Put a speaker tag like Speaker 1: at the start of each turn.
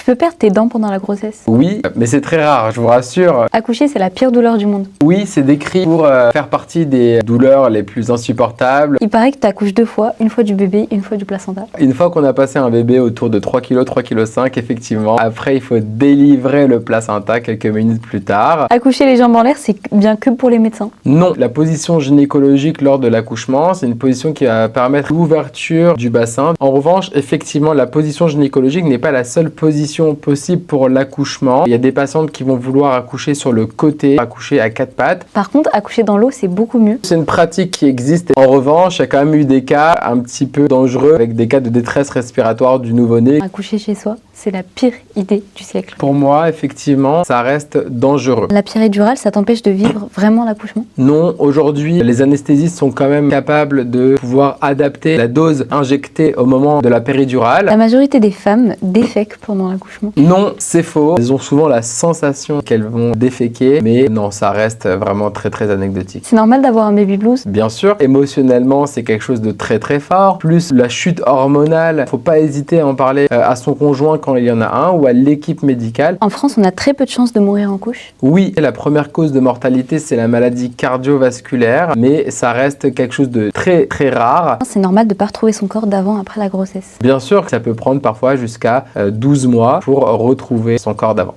Speaker 1: Tu peux perdre tes dents pendant la grossesse.
Speaker 2: Oui, mais c'est très rare, je vous rassure.
Speaker 1: Accoucher, c'est la pire douleur du monde.
Speaker 2: Oui, c'est décrit pour faire partie des douleurs les plus insupportables.
Speaker 1: Il paraît que tu accouches 2 fois, une fois du bébé, une fois du placenta.
Speaker 2: Une fois qu'on a passé un bébé autour de 3 kg, 3,5 kg, effectivement, après il faut délivrer le placenta quelques minutes plus tard.
Speaker 1: Accoucher les jambes en l'air, c'est bien que pour les médecins.
Speaker 2: Non, la position gynécologique lors de l'accouchement, c'est une position qui va permettre l'ouverture du bassin. En revanche, effectivement, la position gynécologique n'est pas la seule position possible pour l'accouchement. Il y a des patientes qui vont vouloir accoucher sur le côté, accoucher à 4 pattes.
Speaker 1: Par contre, accoucher dans l'eau, c'est beaucoup mieux.
Speaker 2: C'est une pratique qui existe. En revanche, il y a quand même eu des cas un petit peu dangereux avec des cas de détresse respiratoire du nouveau-né.
Speaker 1: Accoucher chez soi, c'est la pire idée du siècle.
Speaker 2: Pour moi, effectivement, ça reste dangereux.
Speaker 1: La péridurale, ça t'empêche de vivre vraiment l'accouchement?
Speaker 2: Non, aujourd'hui, les anesthésistes sont quand même capables de pouvoir adapter la dose injectée au moment de la péridurale.
Speaker 1: La majorité des femmes défèquent pendant l'accouchement.
Speaker 2: Non, c'est faux. Elles ont souvent la sensation qu'elles vont déféquer, mais non, ça reste vraiment très très anecdotique.
Speaker 1: C'est normal d'avoir un baby blues?
Speaker 2: Bien sûr, émotionnellement, c'est quelque chose de très très fort. Plus la chute hormonale, faut pas hésiter à en parler à son conjoint quand il y en a un ou à l'équipe médicale.
Speaker 1: En France, on a très peu de chances de mourir en couche.
Speaker 2: Oui, la première cause de mortalité, c'est la maladie cardiovasculaire, mais ça reste quelque chose de très très rare.
Speaker 1: C'est normal de ne pas retrouver son corps d'avant après la grossesse.
Speaker 2: Bien sûr que ça peut prendre parfois jusqu'à 12 mois pour retrouver son corps d'avant.